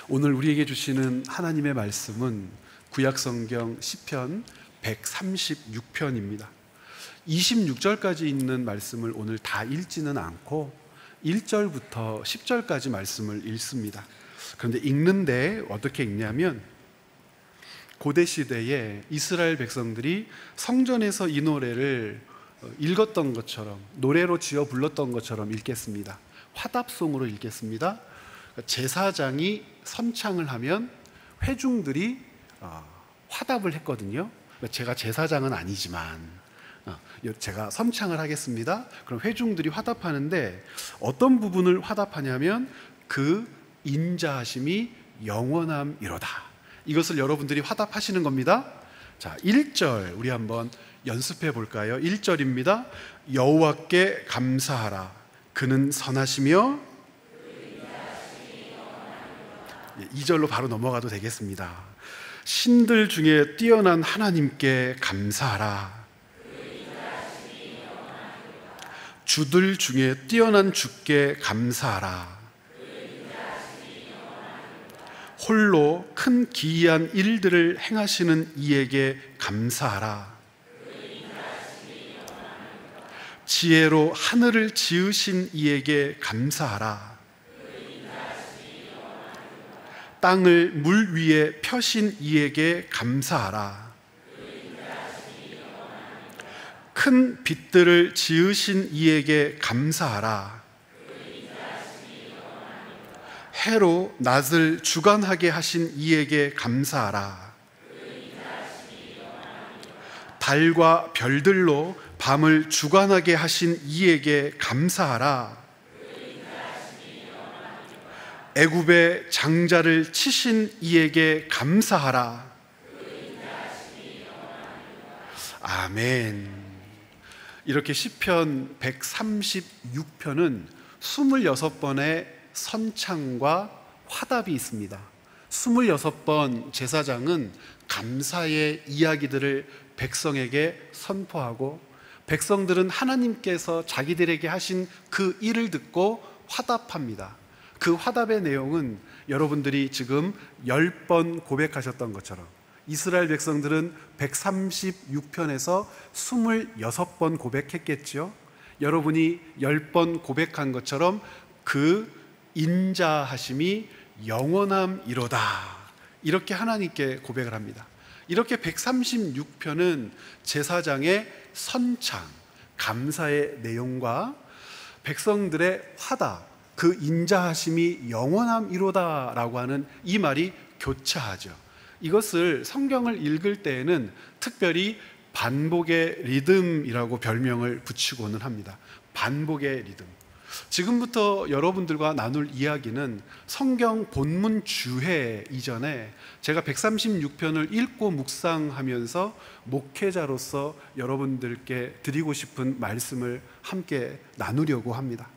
오늘 우리에게 주시는 하나님의 말씀은 구약성경 시편 136편입니다. 26절까지 있는 말씀을 오늘 다 읽지는 않고 1절부터 10절까지 말씀을 읽습니다. 그런데 읽는데 어떻게 읽냐면, 고대 시대에 이스라엘 백성들이 성전에서 이 노래를 읽었던 것처럼, 노래로 지어 불렀던 것처럼 읽겠습니다. 화답송으로 읽겠습니다. 제사장이 선창을 하면 회중들이 화답을 했거든요. 제가 제사장은 아니지만 제가 선창을 하겠습니다. 그럼 회중들이 화답하는데 어떤 부분을 화답하냐면 그 인자하심이 영원함이로다. 이것을 여러분들이 화답하시는 겁니다. 자, 1절 우리 한번 연습해 볼까요? 1절입니다. 여호와께 감사하라. 그는 선하시며, 2절로 바로 넘어가도 되겠습니다. 신들 중에 뛰어난 하나님께 감사하라. 주들 중에 뛰어난 주께 감사하라. 홀로 큰 기이한 일들을 행하시는 이에게 감사하라. 지혜로 하늘을 지으신 이에게 감사하라. 땅을 물 위에 펴신 이에게 감사하라. 큰 빛들을 지으신 이에게 감사하라. 해로 낮을 주관하게 하신 이에게 감사하라. 달과 별들로 밤을 주관하게 하신 이에게 감사하라. 애굽의 장자를 치신 이에게 감사하라. 아멘. 이렇게 시편 136편은 26번의 선창과 화답이 있습니다. 26번 제사장은 감사의 이야기들을 백성에게 선포하고, 백성들은 하나님께서 자기들에게 하신 그 일을 듣고 화답합니다. 그 화답의 내용은 여러분들이 지금 10번 고백하셨던 것처럼, 이스라엘 백성들은 136편에서 26번 고백했겠죠. 여러분이 10번 고백한 것처럼 그 인자하심이 영원함이로다, 이렇게 하나님께 고백을 합니다. 이렇게 136편은 제사장의 선창, 감사의 내용과 백성들의 화답, 그 인자하심이 영원함이로다 라고 하는 이 말이 교차하죠. 이것을 성경을 읽을 때에는 특별히 반복의 리듬이라고 별명을 붙이고는 합니다. 반복의 리듬. 지금부터 여러분들과 나눌 이야기는 성경 본문 주회 이전에 제가 136편을 읽고 묵상하면서 목회자로서 여러분들께 드리고 싶은 말씀을 함께 나누려고 합니다.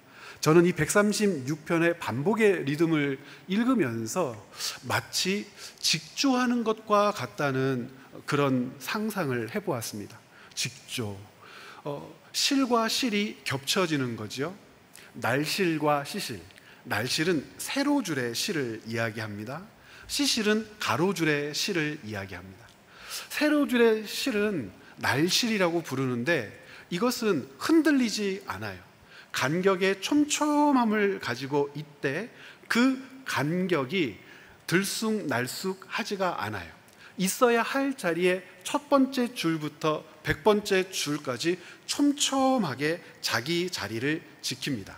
저는 이 136편의 반복의 리듬을 읽으면서 마치 직조하는 것과 같다는 그런 상상을 해보았습니다. 직조, 실과 실이 겹쳐지는 거죠. 날실과 시실, 날실은 세로줄의 실을 이야기합니다. 시실은 가로줄의 실을 이야기합니다. 세로줄의 실은 날실이라고 부르는데 이것은 흔들리지 않아요. 간격의 촘촘함을 가지고 있대 그 간격이 들쑥날쑥하지가 않아요. 있어야 할 자리에 첫 번째 줄부터 100번째 줄까지 촘촘하게 자기 자리를 지킵니다.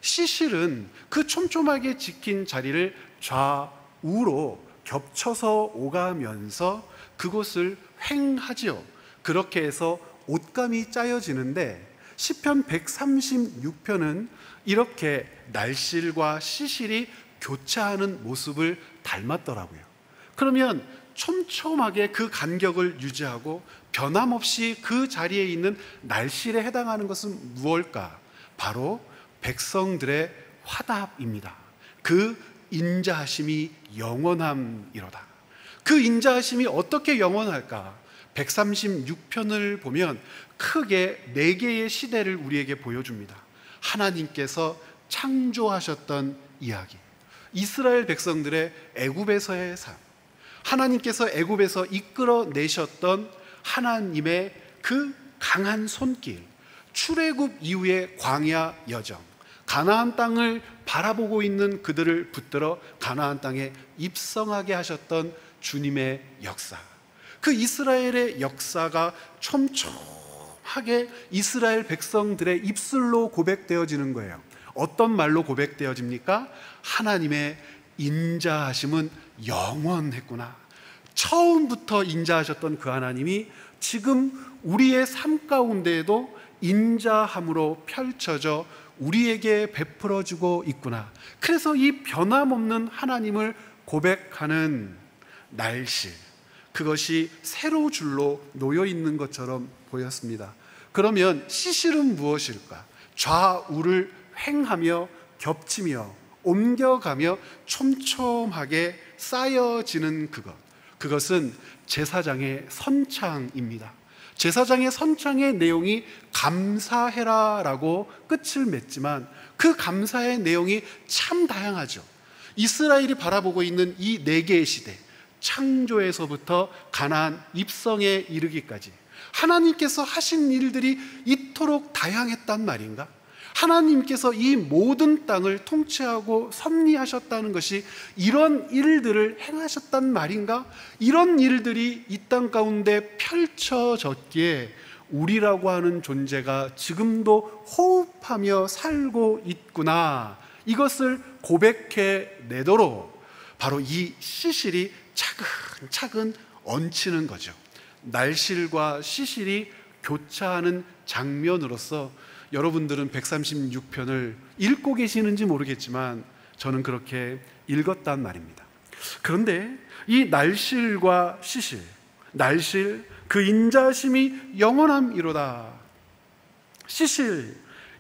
시실은 그 촘촘하게 지킨 자리를 좌우로 겹쳐서 오가면서 그곳을 횡하지요. 그렇게 해서 옷감이 짜여지는데 시편 136편은 이렇게 날실과 시실이 교차하는 모습을 닮았더라고요. 그러면 촘촘하게 그 간격을 유지하고 변함없이 그 자리에 있는 날실에 해당하는 것은 무엇일까? 바로 백성들의 화답입니다. 그 인자하심이 영원함이로다. 그 인자하심이 어떻게 영원할까? 136편을 보면 크게 4개의 시대를 우리에게 보여줍니다. 하나님께서 창조하셨던 이야기, 이스라엘 백성들의 애굽에서의 삶, 하나님께서 애굽에서 이끌어내셨던 하나님의 그 강한 손길, 출애굽 이후의 광야 여정, 가나안 땅을 바라보고 있는 그들을 붙들어 가나안 땅에 입성하게 하셨던 주님의 역사, 그 이스라엘의 역사가 촘촘하게 이스라엘 백성들의 입술로 고백되어지는 거예요. 어떤 말로 고백되어집니까? 하나님의 인자하심은 영원했구나. 처음부터 인자하셨던 그 하나님이 지금 우리의 삶 가운데에도 인자함으로 펼쳐져 우리에게 베풀어주고 있구나. 그래서 이 변함없는 하나님을 고백하는 날씨, 그것이 세로 줄로 놓여 있는 것처럼 보였습니다. 그러면 시실은 무엇일까? 좌우를 횡하며 겹치며 옮겨가며 촘촘하게 쌓여지는 그것은 제사장의 선창입니다. 제사장의 선창의 내용이 감사해라라고 끝을 맺지만 그 감사의 내용이 참 다양하죠. 이스라엘이 바라보고 있는 이 네 개의 시대, 창조에서부터 가나안 입성에 이르기까지 하나님께서 하신 일들이 이토록 다양했단 말인가? 하나님께서 이 모든 땅을 통치하고 섭리하셨다는 것이 이런 일들을 행하셨단 말인가? 이런 일들이 이 땅 가운데 펼쳐졌기에 우리라고 하는 존재가 지금도 호흡하며 살고 있구나, 이것을 고백해 내도록 바로 이 시실이 차근차근 얹히는 거죠. 날실과 시실이 교차하는 장면으로서 여러분들은 136편을 읽고 계시는지 모르겠지만 저는 그렇게 읽었단 말입니다. 그런데 이 날실과 시실, 날실 그 인자심이 영원함이로다, 시실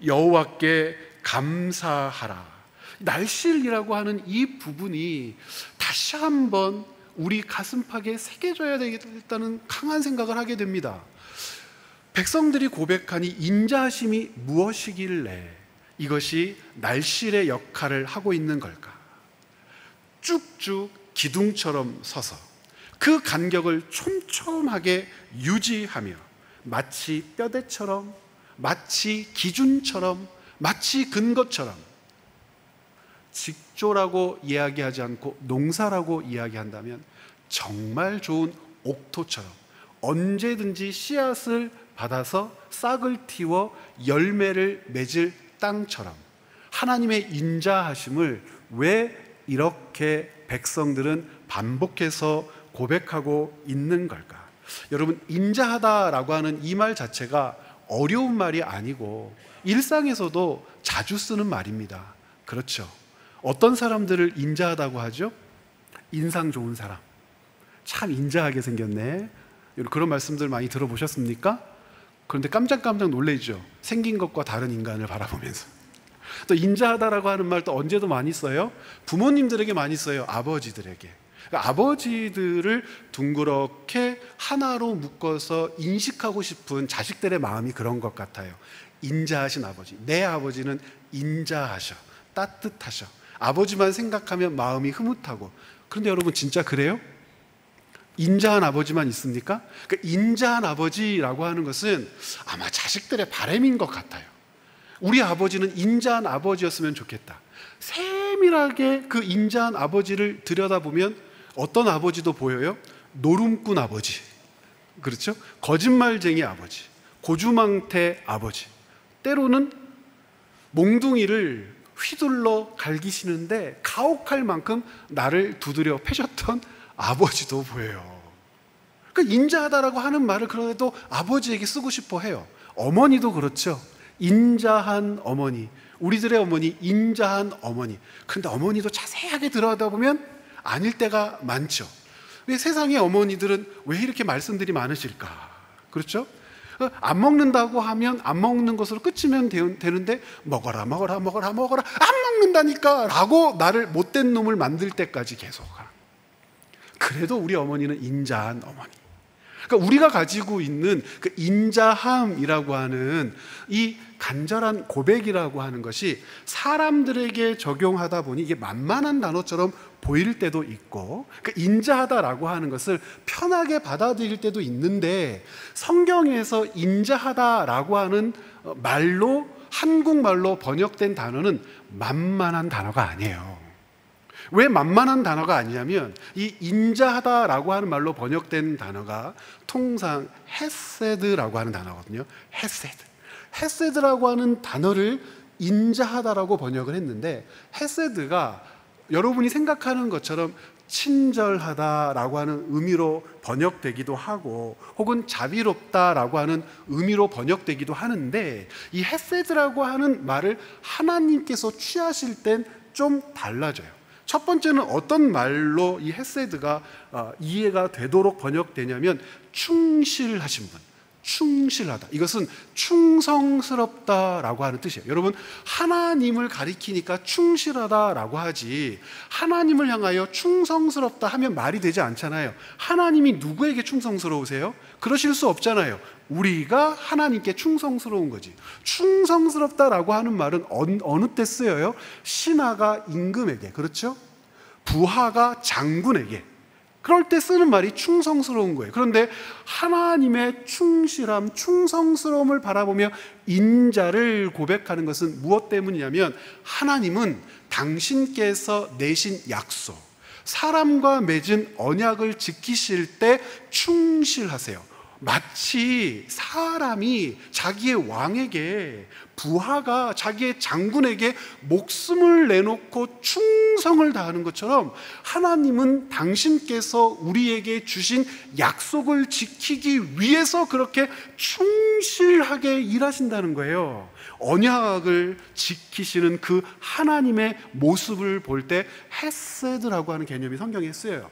여호와께 감사하라. 날실이라고 하는 이 부분이 다시 한번 우리 가슴팍에 새겨져야 되겠다는 강한 생각을 하게 됩니다. 백성들이 고백하니 인자하심이 무엇이길래 이것이 날실의 역할을 하고 있는 걸까? 쭉쭉 기둥처럼 서서 그 간격을 촘촘하게 유지하며 마치 뼈대처럼, 마치 기준처럼, 마치 근거처럼 직조라고 이야기하지 않고 농사라고 이야기한다면 정말 좋은 옥토처럼 언제든지 씨앗을 받아서 싹을 틔워 열매를 맺을 땅처럼 하나님의 인자하심을 왜 이렇게 백성들은 반복해서 고백하고 있는 걸까? 여러분, 인자하다라고 하는 이 말 자체가 어려운 말이 아니고 일상에서도 자주 쓰는 말입니다. 그렇죠? 어떤 사람들을 인자하다고 하죠? 인상 좋은 사람, 참 인자하게 생겼네, 그런 말씀들 많이 들어보셨습니까? 그런데 깜짝깜짝 놀라죠. 생긴 것과 다른 인간을 바라보면서. 또 인자하다라고 하는 말 또 언제도 많이 써요? 부모님들에게 많이 써요. 아버지들에게. 그러니까 아버지들을 둥그렇게 하나로 묶어서 인식하고 싶은 자식들의 마음이 그런 것 같아요. 인자하신 아버지, 내 아버지는 인자하셔, 따뜻하셔. 아버지만 생각하면 마음이 흐뭇하고. 그런데 여러분, 진짜 그래요? 인자한 아버지만 있습니까? 그 인자한 아버지라고 하는 것은 아마 자식들의 바람인 것 같아요. 우리 아버지는 인자한 아버지였으면 좋겠다. 세밀하게 그 인자한 아버지를 들여다보면 어떤 아버지도 보여요? 노름꾼 아버지, 그렇죠? 거짓말쟁이 아버지, 고주망태 아버지, 때로는 몽둥이를 휘둘러 갈기시는데 가혹할 만큼 나를 두드려 패셨던 아버지도 보여요. 그러니까 인자하다라고 하는 말을 그래도 아버지에게 쓰고 싶어 해요. 어머니도 그렇죠. 인자한 어머니, 우리들의 어머니, 인자한 어머니. 그런데 어머니도 자세하게 들여다보면 아닐 때가 많죠. 왜 세상의 어머니들은 왜 이렇게 말씀들이 많으실까? 그렇죠? 안 먹는다고 하면 안 먹는 것으로 끝이면 되는데 먹어라 먹어라 먹어라 먹어라 안 먹는다니까 라고 나를 못된 놈을 만들 때까지 계속. 그래도 우리 어머니는 인자한 어머니. 그러니까 우리가 가지고 있는 그 인자함이라고 하는 이 간절한 고백이라고 하는 것이 사람들에게 적용하다 보니 이게 만만한 단어처럼 보일 때도 있고, 그 인자하다라고 하는 것을 편하게 받아들일 때도 있는데, 성경에서 인자하다라고 하는 말로, 한국말로 번역된 단어는 만만한 단어가 아니에요. 왜 만만한 단어가 아니냐면, 이 인자하다라고 하는 말로 번역된 단어가 통상 헤세드라고 하는 단어거든요. 헤세드라고 하는 단어를 인자하다라고 번역을 했는데, 헤세드가 여러분이 생각하는 것처럼 친절하다라고 하는 의미로 번역되기도 하고, 혹은 자비롭다라고 하는 의미로 번역되기도 하는데, 이 헤세드라고 하는 말을 하나님께서 취하실 땐 좀 달라져요. 첫 번째는 어떤 말로 이 헤세드가 이해가 되도록 번역되냐면, 충실하신 분, 충실하다. 이것은 충성스럽다라고 하는 뜻이에요. 여러분, 하나님을 가리키니까 충실하다라고 하지, 하나님을 향하여 충성스럽다 하면 말이 되지 않잖아요. 하나님이 누구에게 충성스러우세요? 그러실 수 없잖아요. 우리가 하나님께 충성스러운 거지. 충성스럽다라고 하는 말은 어느 때 쓰여요? 신하가 임금에게, 그렇죠? 부하가 장군에게, 그럴 때 쓰는 말이 충성스러운 거예요. 그런데 하나님의 충실함, 충성스러움을 바라보며 인자를 고백하는 것은 무엇 때문이냐면, 하나님은 당신께서 내신 약속, 사람과 맺은 언약을 지키실 때 충실하세요. 마치 사람이 자기의 왕에게, 부하가 자기의 장군에게 목숨을 내놓고 충성을 다하는 것처럼, 하나님은 당신께서 우리에게 주신 약속을 지키기 위해서 그렇게 충실하게 일하신다는 거예요. 언약을 지키시는 그 하나님의 모습을 볼 때 헤세드라고 하는 개념이 성경에 쓰여요.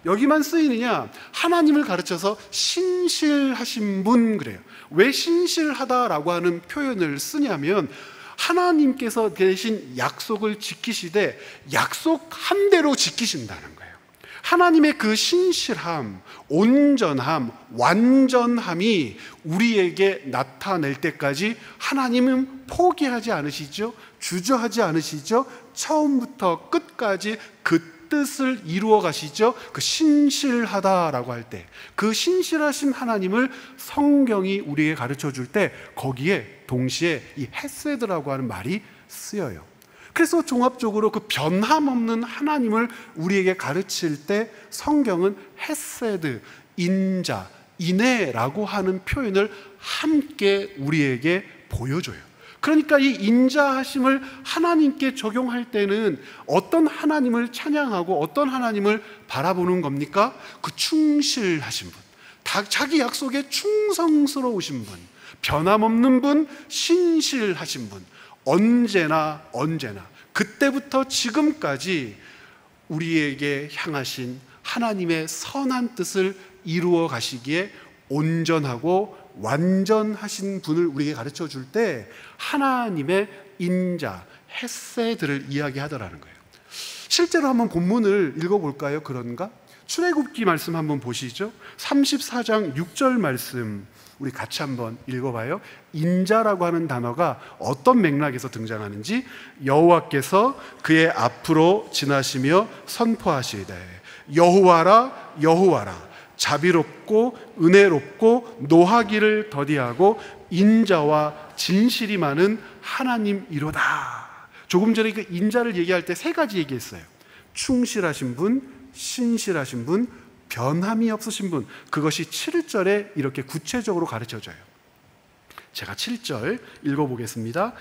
여기만 쓰이느냐? 하나님을 가르쳐서 신실하신 분, 그래요. 왜 신실하다라고 하는 표현을 쓰냐면, 하나님께서 대신 약속을 지키시되 약속한 대로 지키신다는 거예요. 하나님의 그 신실함, 온전함, 완전함이 우리에게 나타낼 때까지 하나님은 포기하지 않으시죠? 주저하지 않으시죠? 처음부터 끝까지 그 뜻을 이루어 가시죠. 그 신실하다라고 할 때, 그 신실하신 하나님을 성경이 우리에게 가르쳐 줄 때 거기에 동시에 이 헤세드라고 하는 말이 쓰여요. 그래서 종합적으로 그 변함없는 하나님을 우리에게 가르칠 때 성경은 헤세드, 인자, 인애라고 하는 표현을 함께 우리에게 보여줘요. 그러니까 이 인자하심을 하나님께 적용할 때는 어떤 하나님을 찬양하고 어떤 하나님을 바라보는 겁니까? 그 충실하신 분, 자기 약속에 충성스러우신 분, 변함없는 분, 신실하신 분, 언제나 그때부터 지금까지 우리에게 향하신 하나님의 선한 뜻을 이루어 가시기에 온전하고 완전하신 분을 우리에게 가르쳐 줄 때 하나님의 인자, 헤세드를 이야기하더라는 거예요. 실제로 한번 본문을 읽어볼까요? 그런가? 출애굽기 말씀 한번 보시죠. 34장 6절 말씀 우리 같이 한번 읽어봐요. 인자라고 하는 단어가 어떤 맥락에서 등장하는지, 여호와께서 그의 앞으로 지나시며 선포하시되 여호와라 여호와라, 자비롭고 은혜롭고 노하기를 더디하고 인자와 진실이 많은 하나님이로다. 조금 전에 그 인자를 얘기할 때 세 가지 얘기했어요. 충실하신 분, 신실하신 분, 변함이 없으신 분. 그것이 7절에 이렇게 구체적으로 가르쳐져요. 제가 7절 읽어보겠습니다.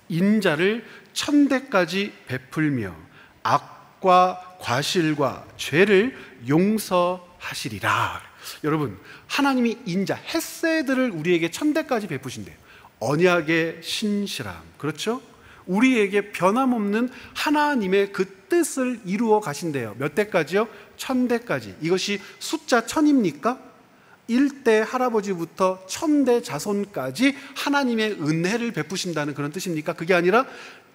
인자를 천대까지 베풀며 악과 과실과 죄를 용서하시리라. 여러분, 하나님이 인자, 헤세드를 우리에게 천대까지 베푸신대요. 언약의 신실함, 그렇죠? 우리에게 변함없는 하나님의 그 뜻을 이루어 가신대요. 몇 대까지요? 천대까지. 이것이 숫자 1000입니까? 1대 할아버지부터 1000대 자손까지 하나님의 은혜를 베푸신다는 그런 뜻입니까? 그게 아니라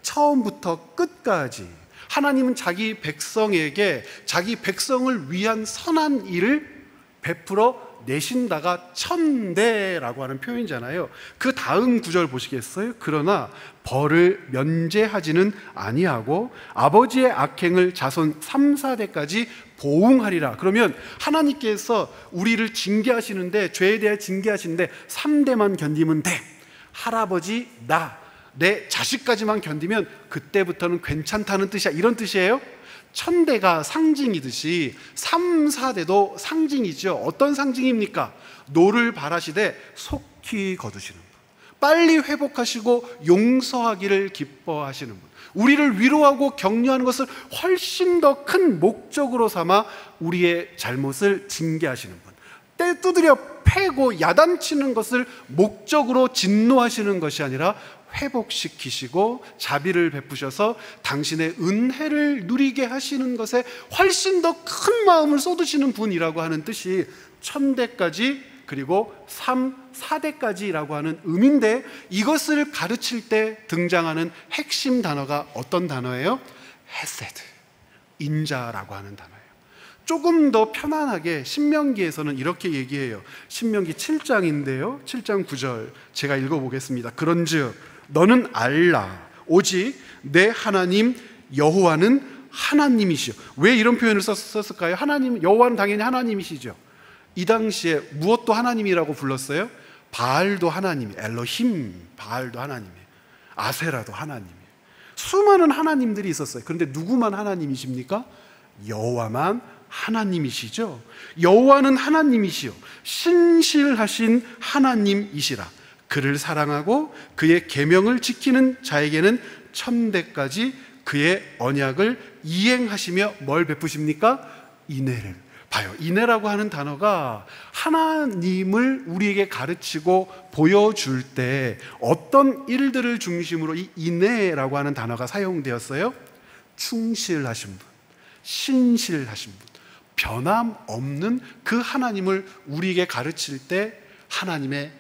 처음부터 끝까지 하나님은 자기 백성에게 자기 백성을 위한 선한 일을 베풀어 내신다가 천대라고 하는 표현이잖아요. 그 다음 구절 보시겠어요? 그러나 벌을 면제하지는 아니하고 아버지의 악행을 자손 3, 4대까지 보응하리라. 그러면 하나님께서 우리를 징계하시는데, 죄에 대해 징계하시는데 3대만 견디면 돼. 할아버지, 내 자식까지만 견디면 그때부터는 괜찮다는 뜻이야. 이런 뜻이에요. 천대가 상징이듯이 3, 4대도 상징이죠. 어떤 상징입니까? 노를 바라시되 속히 거두시는 분, 빨리 회복하시고 용서하기를 기뻐하시는 분, 우리를 위로하고 격려하는 것을 훨씬 더 큰 목적으로 삼아 우리의 잘못을 징계하시는 분, 때 두드려 패고 야단치는 것을 목적으로 진노하시는 것이 아니라 회복시키시고 자비를 베푸셔서 당신의 은혜를 누리게 하시는 것에 훨씬 더 큰 마음을 쏟으시는 분이라고 하는 뜻이 천대까지, 그리고 3, 4대까지라고 하는 의미인데, 이것을 가르칠 때 등장하는 핵심 단어가 어떤 단어예요? 헤세드, 인자라고 하는 단어예요. 조금 더 편안하게 신명기에서는 이렇게 얘기해요. 신명기 7장인데요 7장 9절 제가 읽어보겠습니다. 그런즉 너는 알라, 오직 내 하나님 여호와는 하나님이시오. 왜 이런 표현을 썼을까요? 하나님, 여호와는 당연히 하나님이시죠. 이 당시에 무엇도 하나님이라고 불렀어요? 바알도 하나님, 엘로힘, 바알도 하나님이에요. 아세라도 하나님이에요. 수많은 하나님들이 있었어요. 그런데 누구만 하나님이십니까? 여호와만 하나님이시죠. 여호와는 하나님이시요 신실하신 하나님이시라. 그를 사랑하고 그의 계명을 지키는 자에게는 천대까지 그의 언약을 이행하시며 뭘 베푸십니까? 인애를. 봐요, 인애라고 하는 단어가 하나님을 우리에게 가르치고 보여줄 때 어떤 일들을 중심으로 이 인애라고 하는 단어가 사용되었어요? 충실하신 분, 신실하신 분, 변함없는 그 하나님을 우리에게 가르칠 때 하나님의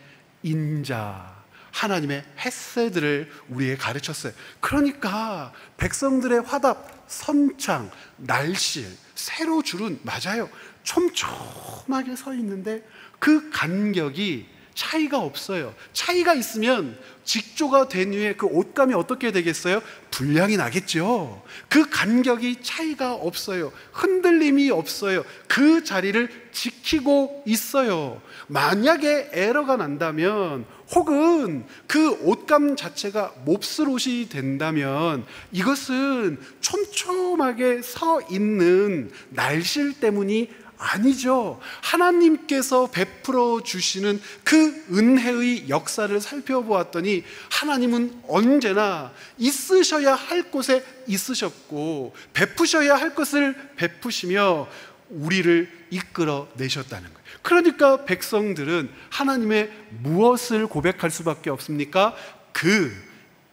인자, 하나님의 헤세드를 우리에게 가르쳤어요. 그러니까 백성들의 화답, 선창, 날실, 세로줄은 맞아요. 촘촘하게 서 있는데 그 간격이 차이가 없어요. 차이가 있으면 직조가 된 후에 그 옷감이 어떻게 되겠어요? 분량이 나겠죠. 그 간격이 차이가 없어요. 흔들림이 없어요. 그 자리를 지키고 있어요. 만약에 에러가 난다면, 혹은 그 옷감 자체가 몹쓸 옷이 된다면 이것은 촘촘하게 서 있는 날실 때문이 아니죠. 하나님께서 베풀어 주시는 그 은혜의 역사를 살펴보았더니 하나님은 언제나 있으셔야 할 곳에 있으셨고 베푸셔야 할 것을 베푸시며 우리를 이끌어 내셨다는 거예요. 그러니까 백성들은 하나님의 무엇을 고백할 수밖에 없습니까? 그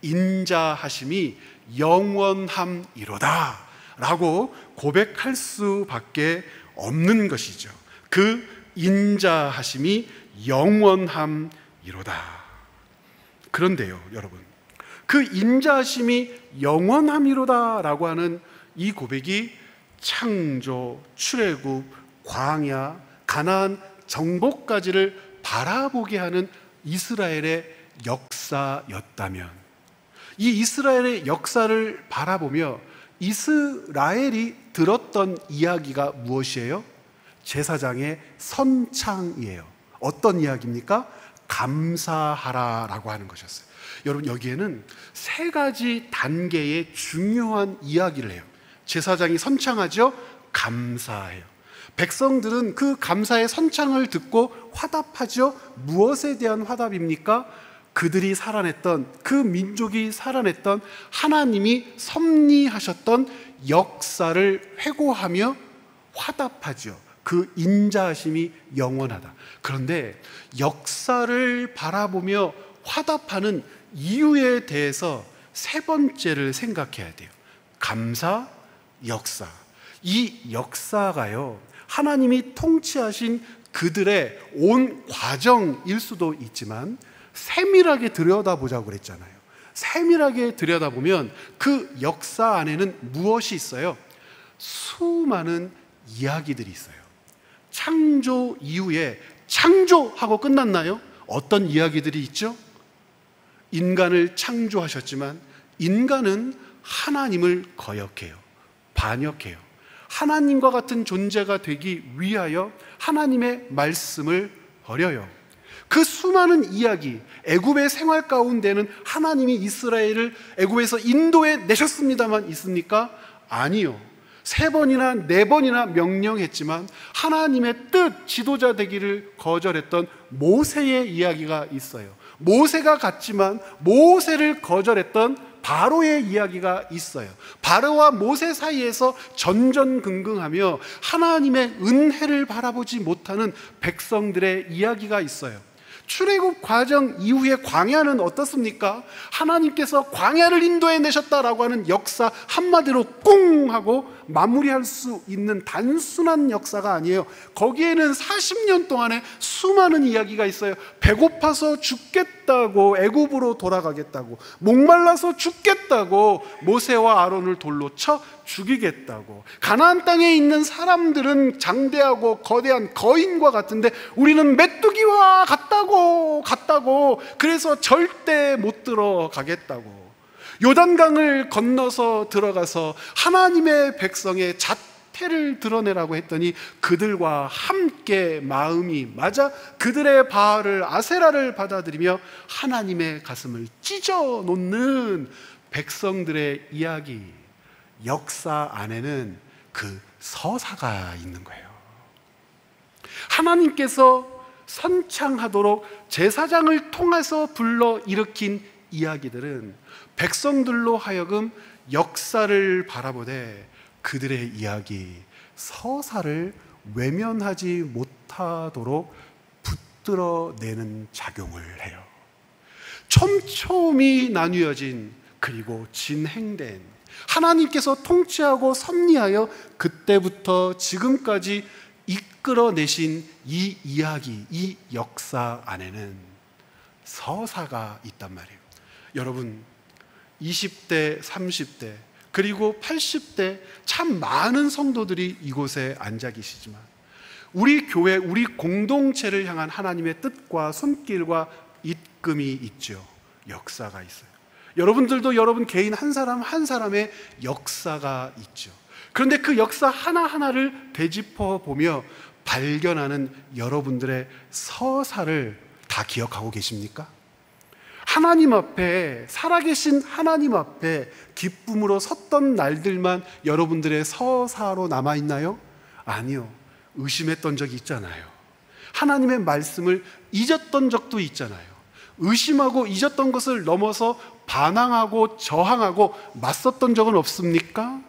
인자하심이 영원함이로다 라고 고백할 수밖에 없는 것이죠. 그 인자하심이 영원함이로다. 그런데요, 여러분, 그 인자하심이 영원함이로다 라고 하는 이 고백이 창조, 출애굽, 광야, 가나안 정복까지를 바라보게 하는 이스라엘의 역사였다면, 이 이스라엘의 역사를 바라보며 이스라엘이 들었던 이야기가 무엇이에요? 제사장의 선창이에요. 어떤 이야기입니까? 감사하라라고 하는 것이었어요. 여러분, 여기에는 세 가지 단계의 중요한 이야기를 해요. 제사장이 선창하죠? 감사해요. 백성들은 그 감사의 선창을 듣고 화답하죠? 무엇에 대한 화답입니까? 그들이 살아냈던, 그 민족이 살아냈던 하나님이 섭리하셨던 역사를 회고하며 화답하죠. 그 인자하심이 영원하다. 그런데 역사를 바라보며 화답하는 이유에 대해서 세 번째를 생각해야 돼요. 감사, 역사. 이 역사가요, 하나님이 통치하신 그들의 온 과정일 수도 있지만 세밀하게 들여다보자고 그랬잖아요. 세밀하게 들여다보면 그 역사 안에는 무엇이 있어요? 수많은 이야기들이 있어요. 창조 이후에 창조하고 끝났나요? 어떤 이야기들이 있죠? 인간을 창조하셨지만 인간은 하나님을 거역해요. 반역해요. 하나님과 같은 존재가 되기 위하여 하나님의 말씀을 버려요. 그 수많은 이야기, 애굽의 생활 가운데는 하나님이 이스라엘을 애굽에서 인도해 내셨습니다만 있습니까? 아니요. 3번이나 4번이나 명령했지만 하나님의 뜻, 지도자 되기를 거절했던 모세의 이야기가 있어요. 모세가 갔지만 모세를 거절했던 바로의 이야기가 있어요. 바로와 모세 사이에서 전전긍긍하며 하나님의 은혜를 바라보지 못하는 백성들의 이야기가 있어요. 출애굽 과정 이후의 광야는 어떻습니까? 하나님께서 광야를 인도해 내셨다라고 하는 역사 한마디로 꿍 하고 마무리할 수 있는 단순한 역사가 아니에요. 거기에는 40년 동안의 수많은 이야기가 있어요. 배고파서 죽겠다고 애굽으로 돌아가겠다고, 목말라서 죽겠다고 모세와 아론을 돌로 쳐 죽이겠다고, 가나안 땅에 있는 사람들은 장대하고 거대한 거인과 같은데 우리는 메뚜기와 같다고 그래서 절대 못 들어가겠다고, 요단강을 건너서 들어가서 하나님의 백성의 자태를 드러내라고 했더니 그들과 함께 마음이 맞아 그들의 바알을 아세라를 받아들이며 하나님의 가슴을 찢어 놓는 백성들의 이야기, 역사 안에는 그 서사가 있는 거예요. 하나님께서 선창하도록 제사장을 통해서 불러일으킨 이야기들은 백성들로 하여금 역사를 바라보되 그들의 이야기, 서사를 외면하지 못하도록 붙들어내는 작용을 해요. 촘촘히 나뉘어진 그리고 진행된 하나님께서 통치하고 섭리하여 그때부터 지금까지 이끌어내신 이 이야기, 이 역사 안에는 서사가 있단 말이에요. 여러분, 20대, 30대, 그리고 80대 참 많은 성도들이 이곳에 앉아 계시지만 우리 교회, 우리 공동체를 향한 하나님의 뜻과 손길과 이끌음이 있죠. 역사가 있어요. 여러분들도 여러분 개인 한 사람 한 사람의 역사가 있죠. 그런데 그 역사 하나하나를 되짚어 보며 발견하는 여러분들의 서사를 다 기억하고 계십니까? 하나님 앞에, 살아계신 하나님 앞에 기쁨으로 섰던 날들만 여러분들의 서사로 남아있나요? 아니요. 의심했던 적이 있잖아요. 하나님의 말씀을 잊었던 적도 있잖아요. 의심하고 잊었던 것을 넘어서 반항하고 저항하고 맞섰던 적은 없습니까?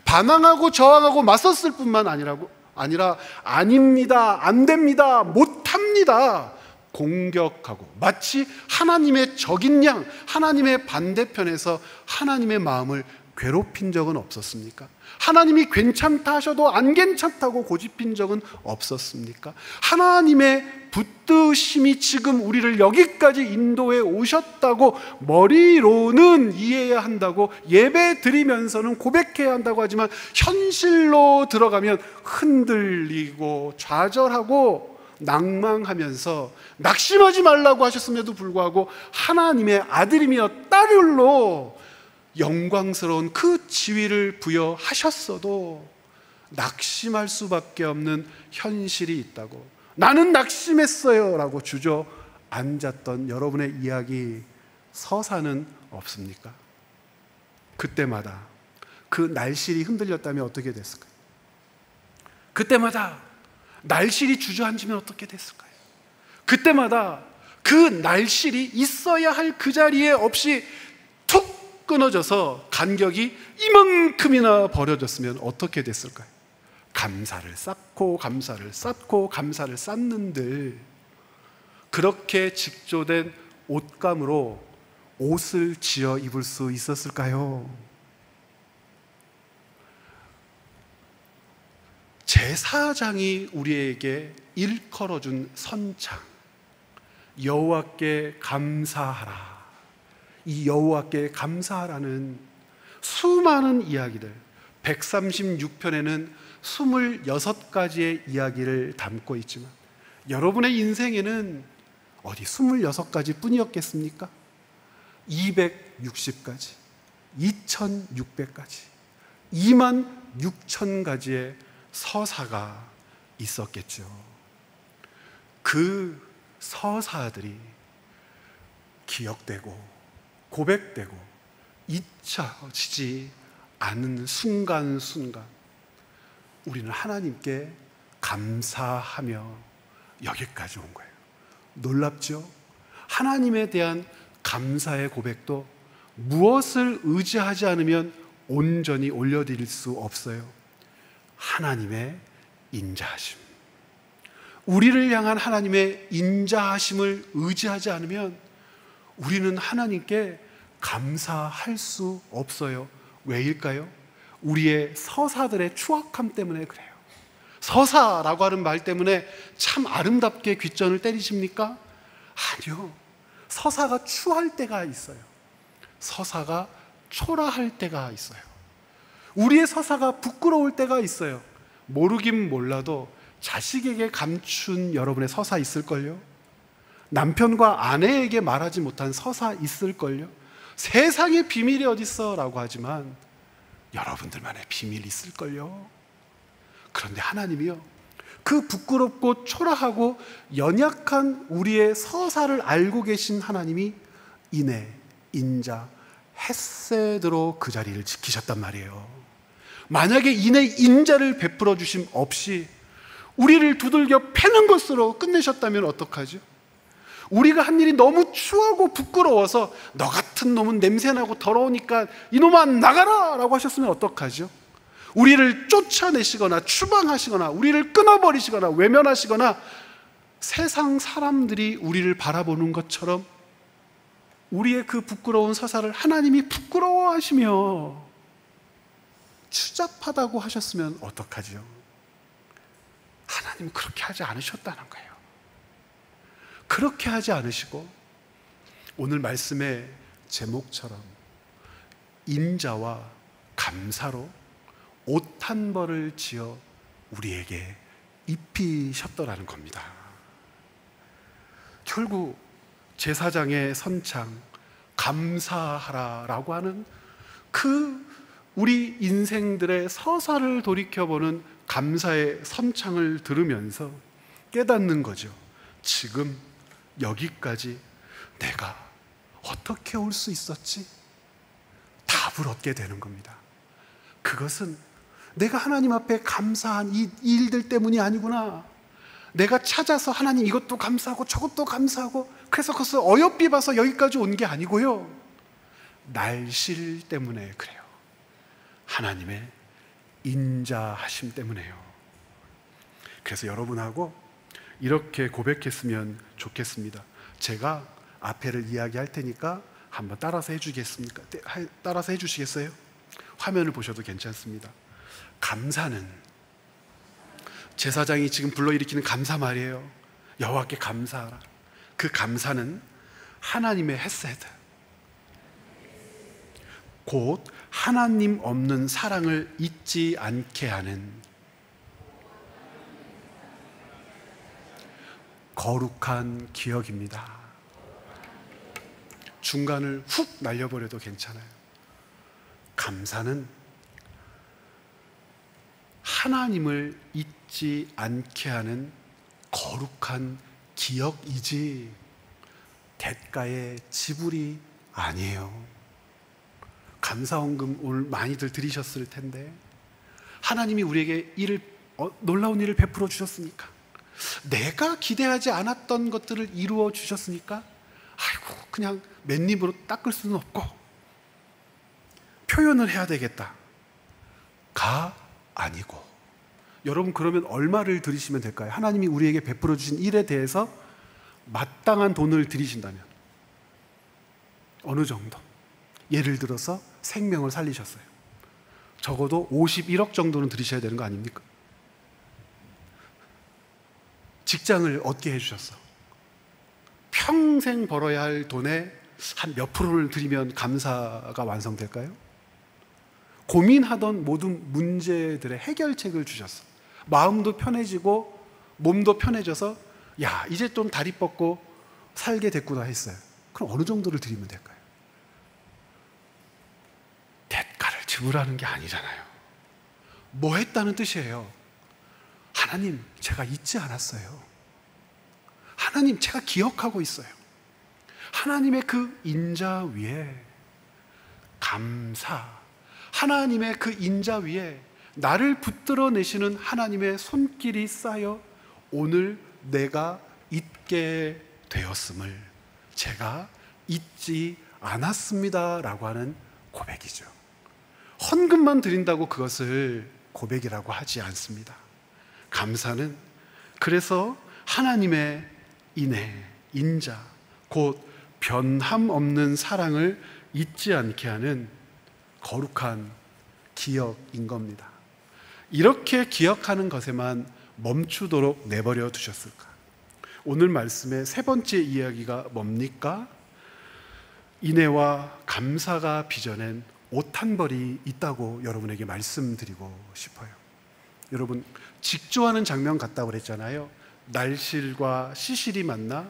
반항하고 저항하고 맞섰을 뿐만 아니라 아닙니다, 안 됩니다, 못합니다 공격하고 마치 하나님의 적인 양, 하나님의 반대편에서 하나님의 마음을 괴롭힌 적은 없었습니까? 하나님이 괜찮다 하셔도 안 괜찮다고 고집핀 적은 없었습니까? 하나님의 붙드심이 지금 우리를 여기까지 인도해 오셨다고 머리로는 이해해야 한다고, 예배 드리면서는 고백해야 한다고 하지만 현실로 들어가면 흔들리고 좌절하고 낭망하면서 낙심하지 말라고 하셨음에도 불구하고 하나님의 아들이며 딸로 영광스러운 그 지위를 부여하셨어도 낙심할 수밖에 없는 현실이 있다고, 나는 낙심했어요 라고 주저앉았던 여러분의 이야기, 서사는 없습니까? 그때마다 그 날실이 흔들렸다면 어떻게 됐을까요? 그때마다 날실이 주저앉으면 어떻게 됐을까요? 그때마다 그 날실이 있어야 할 그 자리에 없이 툭 끊어져서 간격이 이만큼이나 벌어졌으면 어떻게 됐을까요? 감사를 쌓고 감사를 쌓고 감사를 쌓는들 그렇게 직조된 옷감으로 옷을 지어 입을 수 있었을까요? 제사장이 우리에게 일컬어준 선창, 여호와께 감사하라, 이 여호와께 감사하라는 수많은 이야기들, 136편에는 26가지의 이야기를 담고 있지만 여러분의 인생에는 어디 26가지 뿐이었겠습니까? 260가지, 2600가지, 26,000가지의 서사가 있었겠죠. 그 서사들이 기억되고 고백되고 잊혀지지 않는 순간순간 우리는 하나님께 감사하며 여기까지 온 거예요. 놀랍죠? 하나님에 대한 감사의 고백도 무엇을 의지하지 않으면 온전히 올려드릴 수 없어요. 하나님의 인자하심. 우리를 향한 하나님의 인자하심을 의지하지 않으면 우리는 하나님께 감사할 수 없어요. 왜일까요? 우리의 서사들의 추악함 때문에 그래요. 서사라고 하는 말 때문에 참 아름답게 귓전을 때리십니까? 아니요. 서사가 추할 때가 있어요. 서사가 초라할 때가 있어요. 우리의 서사가 부끄러울 때가 있어요. 모르긴 몰라도 자식에게 감춘 여러분의 서사 있을걸요? 남편과 아내에게 말하지 못한 서사 있을걸요? 세상에 비밀이 어딨어 라고 하지만 여러분들만의 비밀이 있을걸요? 그런데 하나님이요, 그 부끄럽고 초라하고 연약한 우리의 서사를 알고 계신 하나님이 인애, 인자, 헤세드로 그 자리를 지키셨단 말이에요. 만약에 인애, 인자를 베풀어 주심 없이 우리를 두들겨 패는 것으로 끝내셨다면 어떡하죠? 우리가 한 일이 너무 추하고 부끄러워서 너 같은 놈은 냄새나고 더러우니까 이놈아 나가라 라고 하셨으면 어떡하죠? 우리를 쫓아내시거나 추방하시거나 우리를 끊어버리시거나 외면하시거나 세상 사람들이 우리를 바라보는 것처럼 우리의 그 부끄러운 서사를 하나님이 부끄러워하시며 추잡하다고 하셨으면 어떡하죠? 하나님은 그렇게 하지 않으셨다는 거예요. 그렇게 하지 않으시고 오늘 말씀의 제목처럼 인자와 감사로 옷 한 벌을 지어 우리에게 입히셨더라는 겁니다. 결국 제사장의 선창 감사하라라고 하는 그 우리 인생들의 서사를 돌이켜보는 감사의 선창을 들으면서 깨닫는 거죠. 지금 여기까지 내가 어떻게 올 수 있었지? 답을 얻게 되는 겁니다. 그것은 내가 하나님 앞에 감사한 이 일들 때문이 아니구나. 내가 찾아서 하나님 이것도 감사하고 저것도 감사하고 그래서 그것을 어여삐 봐서 여기까지 온 게 아니고요. 날실 때문에 그래요. 하나님의 인자하심 때문에요. 그래서 여러분하고 이렇게 고백했으면 좋겠습니다. 제가 앞에를 이야기할 테니까 한번 따라서 해주겠습니까? 따라서 해주시겠어요? 화면을 보셔도 괜찮습니다. 감사는 제사장이 지금 불러일으키는 감사 말이에요. 여호와께 감사하라. 그 감사는 하나님의 헤세드, 곧 하나님 없는 사랑을 잊지 않게 하는 거룩한 기억입니다. 중간을 훅 날려버려도 괜찮아요. 감사는 하나님을 잊지 않게 하는 거룩한 기억이지 대가의 지불이 아니에요. 감사원금 오늘 많이들 드리셨을 텐데 하나님이 우리에게 놀라운 일을 베풀어 주셨으니까, 내가 기대하지 않았던 것들을 이루어 주셨으니까 아이고 그냥 맨입으로 닦을 수는 없고 표현을 해야 되겠다가 아니고, 여러분 그러면 얼마를 드리시면 될까요? 하나님이 우리에게 베풀어 주신 일에 대해서 마땅한 돈을 드리신다면 어느 정도? 예를 들어서 생명을 살리셨어요. 적어도 51억 정도는 드리셔야 되는 거 아닙니까? 직장을 얻게 해주셨어. 평생 벌어야 할 돈의 한 몇 프로를 드리면 감사가 완성될까요? 고민하던 모든 문제들의 해결책을 주셨어. 마음도 편해지고 몸도 편해져서 야, 이제 좀 다리 뻗고 살게 됐구나 했어요. 그럼 어느 정도를 드리면 될까요? 대가를 지불하는 게 아니잖아요. 뭐 했다는 뜻이에요? 하나님, 제가 잊지 않았어요. 하나님, 제가 기억하고 있어요. 하나님의 그 인자 위에 감사, 하나님의 그 인자 위에 나를 붙들어 내시는 하나님의 손길이 쌓여 오늘 내가 잊게 되었음을 제가 잊지 않았습니다 라고 하는 고백이죠. 헌금만 드린다고 그것을 고백이라고 하지 않습니다. 감사는 그래서 하나님의 인애, 인자, 곧 변함없는 사랑을 잊지 않게 하는 거룩한 기억인 겁니다. 이렇게 기억하는 것에만 멈추도록 내버려 두셨을까? 오늘 말씀의 세 번째 이야기가 뭡니까? 인애와 감사가 빚어낸 옷 한 벌이 있다고 여러분에게 말씀드리고 싶어요. 여러분, 직조하는 장면 같다고 그랬잖아요. 날실과 시실이 만나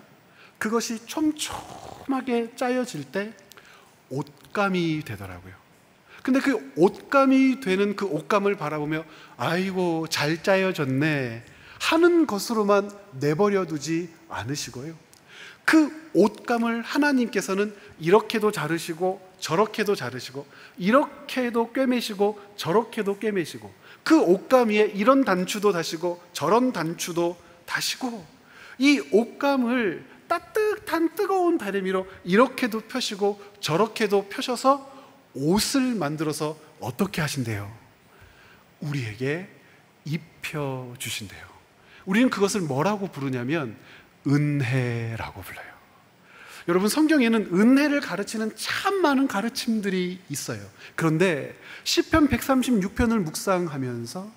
그것이 촘촘하게 짜여질 때 옷감이 되더라고요. 근데 그 옷감이 되는 그 옷감을 바라보며 아이고 잘 짜여졌네 하는 것으로만 내버려 두지 않으시고요, 그 옷감을 하나님께서는 이렇게도 자르시고 저렇게도 자르시고 이렇게도 꿰매시고 저렇게도 꿰매시고 그 옷감 위에 이런 단추도 다시고 저런 단추도 다시고 이 옷감을 따뜻한 뜨거운 다리미로 이렇게도 펴시고 저렇게도 펴셔서 옷을 만들어서 어떻게 하신대요? 우리에게 입혀주신대요. 우리는 그것을 뭐라고 부르냐면 은혜라고 불러요. 여러분, 성경에는 은혜를 가르치는 참 많은 가르침들이 있어요. 그런데 시편 136편을 묵상하면서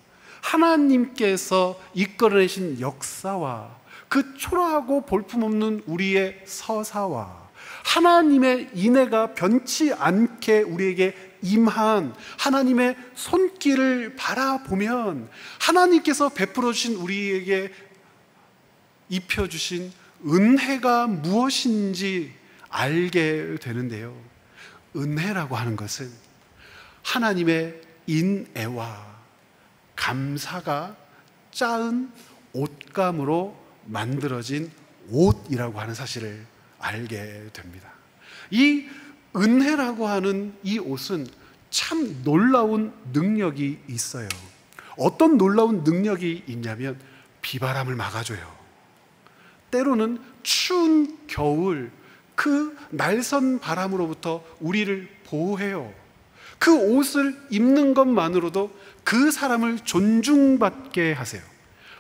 하나님께서 이끌어내신 역사와 그 초라하고 볼품없는 우리의 서사와 하나님의 인애가 변치 않게 우리에게 임한 하나님의 손길을 바라보면 하나님께서 베풀어 주신 우리에게 입혀주신 은혜가 무엇인지 알게 되는데요, 은혜라고 하는 것은 하나님의 인애와 감사가 짜은 옷감으로 만들어진 옷이라고 하는 사실을 알게 됩니다. 이 은혜라고 하는 이 옷은 참 놀라운 능력이 있어요. 어떤 놀라운 능력이 있냐면 비바람을 막아줘요. 때로는 추운 겨울 그 날선 바람으로부터 우리를 보호해요. 그 옷을 입는 것만으로도 그 사람을 존중받게 하세요.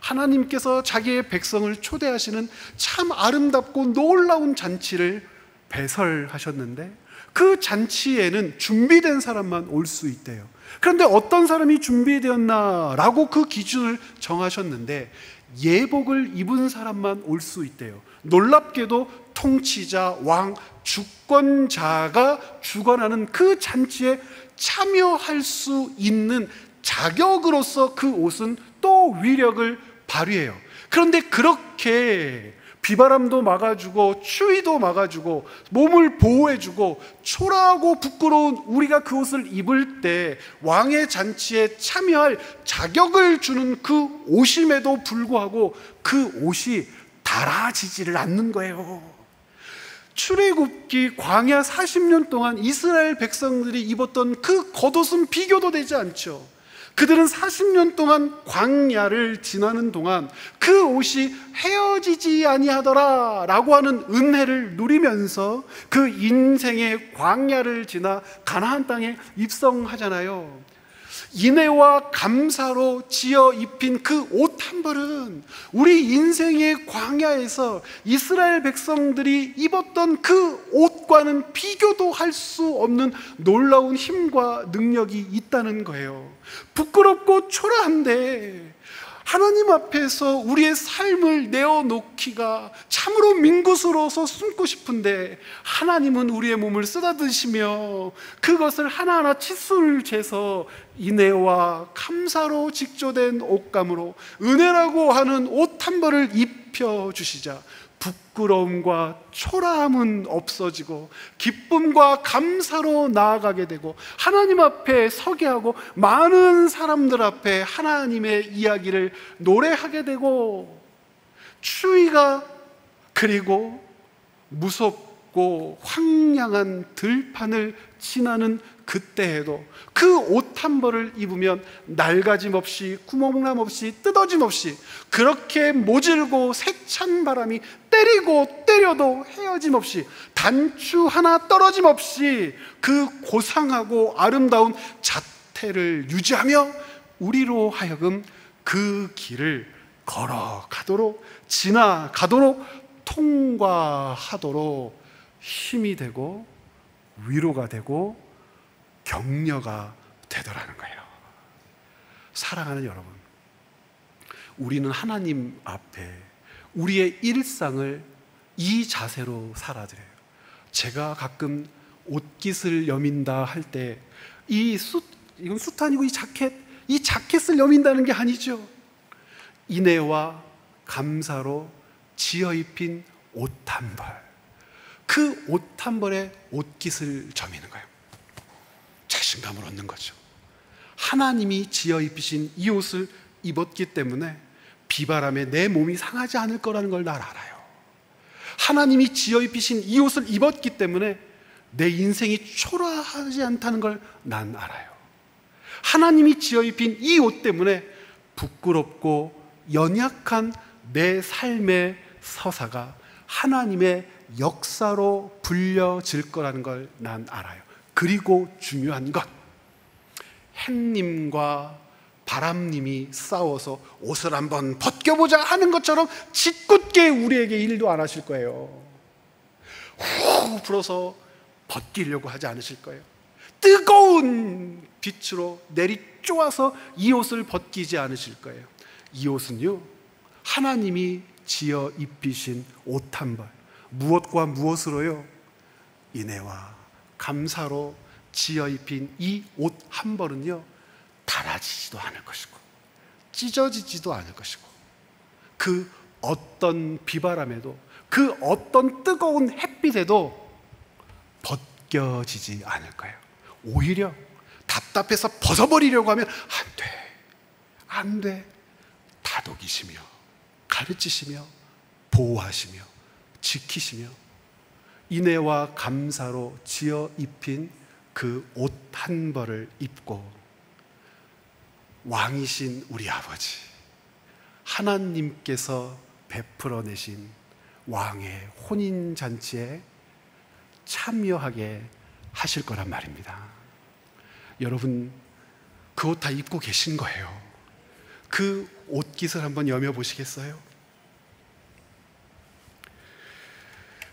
하나님께서 자기의 백성을 초대하시는 참 아름답고 놀라운 잔치를 배설하셨는데 그 잔치에는 준비된 사람만 올 수 있대요. 그런데 어떤 사람이 준비되었나라고 그 기준을 정하셨는데 예복을 입은 사람만 올 수 있대요. 놀랍게도 통치자, 왕, 주권자가 주관하는 그 잔치에 참여할 수 있는 자격으로서 그 옷은 또 위력을 발휘해요. 그런데 그렇게 비바람도 막아주고 추위도 막아주고 몸을 보호해주고 초라하고 부끄러운 우리가 그 옷을 입을 때 왕의 잔치에 참여할 자격을 주는 그 옷임에도 불구하고 그 옷이 닳아지지를 않는 거예요. 출애굽기 광야 40년 동안 이스라엘 백성들이 입었던 그 겉옷은 비교도 되지 않죠. 그들은 40년 동안 광야를 지나는 동안 그 옷이 헤어지지 아니하더라 라고 하는 은혜를 누리면서 그 인생의 광야를 지나 가나안 땅에 입성하잖아요. 인애와 감사로 지어 입힌 그 옷 한 벌은 우리 인생의 광야에서 이스라엘 백성들이 입었던 그 옷과는 비교도 할 수 없는 놀라운 힘과 능력이 있다는 거예요. 부끄럽고 초라한데 하나님 앞에서 우리의 삶을 내어놓기가 참으로 민구스러워서 숨고 싶은데, 하나님은 우리의 몸을 쓰다드시며 그것을 하나하나 치수를 재서 인애와 감사로 직조된 옷감으로 은혜라고 하는 옷 한 벌을 입혀주시자 부끄러움과 초라함은 없어지고 기쁨과 감사로 나아가게 되고, 하나님 앞에 서게 하고 많은 사람들 앞에 하나님의 이야기를 노래하게 되고, 추위가 그리고 무섭고 황량한 들판을 지나는 그때에도 그 옷 한 벌을 입으면 낡아짐 없이 구멍남 없이 뜯어짐 없이, 그렇게 모질고 세찬 바람이 때리고 때려도 헤어짐 없이, 단추 하나 떨어짐 없이 그 고상하고 아름다운 자태를 유지하며 우리로 하여금 그 길을 걸어가도록, 지나가도록, 통과하도록 힘이 되고 위로가 되고 격려가 되더라는 거예요. 사랑하는 여러분, 우리는 하나님 앞에 우리의 일상을 이 자세로 살아드려요. 제가 가끔 옷깃을 여민다 할 때 이건 수탄이고 이 자켓을 여민다는 게 아니죠. 인애와 감사로 지어 입힌 옷 한 벌, 그 옷 한 벌에 옷깃을 저미는 거예요. 자신감을 얻는 거죠. 하나님이 지어 입히신 이 옷을 입었기 때문에 비바람에 내 몸이 상하지 않을 거라는 걸 난 알아요. 하나님이 지어 입히신 이 옷을 입었기 때문에 내 인생이 초라하지 않다는 걸 난 알아요. 하나님이 지어 입힌 이 옷 때문에 부끄럽고 연약한 내 삶의 서사가 하나님의 역사로 불려질 거라는 걸 난 알아요. 그리고 중요한 것, 햇님과 바람님이 싸워서 옷을 한번 벗겨보자 하는 것처럼 짓궂게 우리에게 일도 안 하실 거예요. 후 불어서 벗기려고 하지 않으실 거예요. 뜨거운 빛으로 내리쪼아서 이 옷을 벗기지 않으실 거예요. 이 옷은요, 하나님이 지어 입히신 옷 한 벌, 무엇과 무엇으로요? 인애와 감사로 지어 입힌 이 옷 한 벌은요, 닳아지지도 않을 것이고 찢어지지도 않을 것이고, 그 어떤 비바람에도, 그 어떤 뜨거운 햇빛에도 벗겨지지 않을 거예요. 오히려 답답해서 벗어버리려고 하면 안 돼. 다독이시며 가르치시며 보호하시며 지키시며 인애와 감사로 지어 입힌 그 옷 한 벌을 입고, 왕이신 우리 아버지 하나님께서 베풀어 내신 왕의 혼인잔치에 참여하게 하실 거란 말입니다. 여러분, 그 옷 다 입고 계신 거예요. 그 옷깃을 한번 여며 보시겠어요?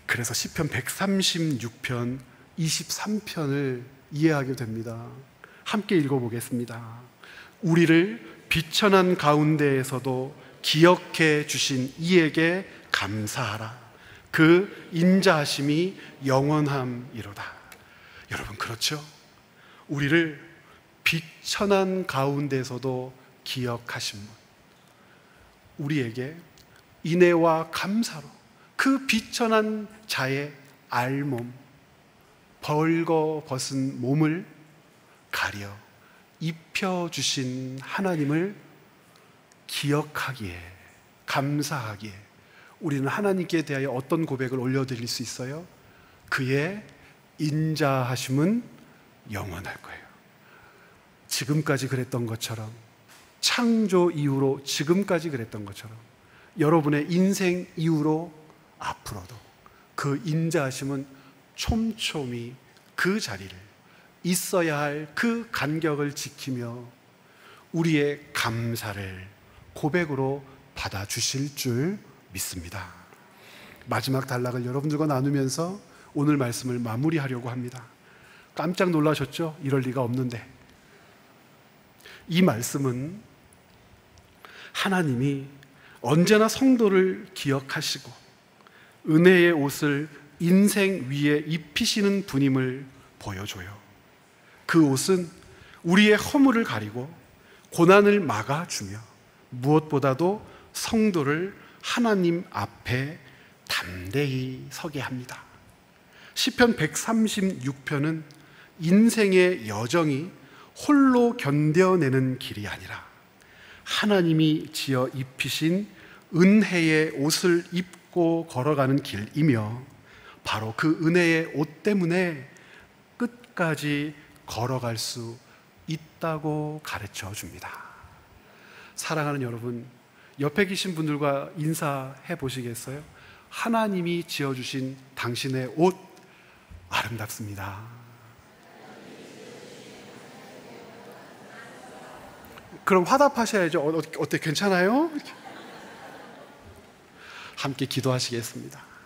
그래서 시편 136편 23편을 이해하게 됩니다. 함께 읽어보겠습니다. 우리를 비천한 가운데에서도 기억해 주신 이에게 감사하라. 그 인자하심이 영원함이로다. 여러분, 그렇죠? 우리를 비천한 가운데서도 기억하신 분, 우리에게 인애와 감사로 그 비천한 자의 알몸, 벌거벗은 몸을 가려 입혀주신 하나님을 기억하기에, 감사하기에 우리는 하나님께 대하여 어떤 고백을 올려드릴 수 있어요? 그의 인자하심은 영원할 거예요. 지금까지 그랬던 것처럼, 창조 이후로 지금까지 그랬던 것처럼, 여러분의 인생 이후로 앞으로도 그 인자하심은 촘촘히 그 자리를, 있어야 할 그 간격을 지키며 우리의 감사를 고백으로 받아주실 줄 믿습니다. 마지막 단락을 여러분들과 나누면서 오늘 말씀을 마무리하려고 합니다. 깜짝 놀라셨죠? 이럴 리가 없는데, 이 말씀은 하나님이 언제나 성도를 기억하시고 은혜의 옷을 인생 위에 입히시는 분임을 보여줘요. 그 옷은 우리의 허물을 가리고 고난을 막아주며 무엇보다도 성도를 하나님 앞에 담대히 서게 합니다. 시편 136편은 인생의 여정이 홀로 견뎌내는 길이 아니라 하나님이 지어 입히신 은혜의 옷을 입고 걸어가는 길이며 바로 그 은혜의 옷 때문에 끝까지 걸어갈 수 있다고 가르쳐 줍니다. 사랑하는 여러분, 옆에 계신 분들과 인사해 보시겠어요? 하나님이 지어주신 당신의 옷 아름답습니다. 그럼 화답하셔야죠. 어때, 괜찮아요? 함께 기도하시겠습니다.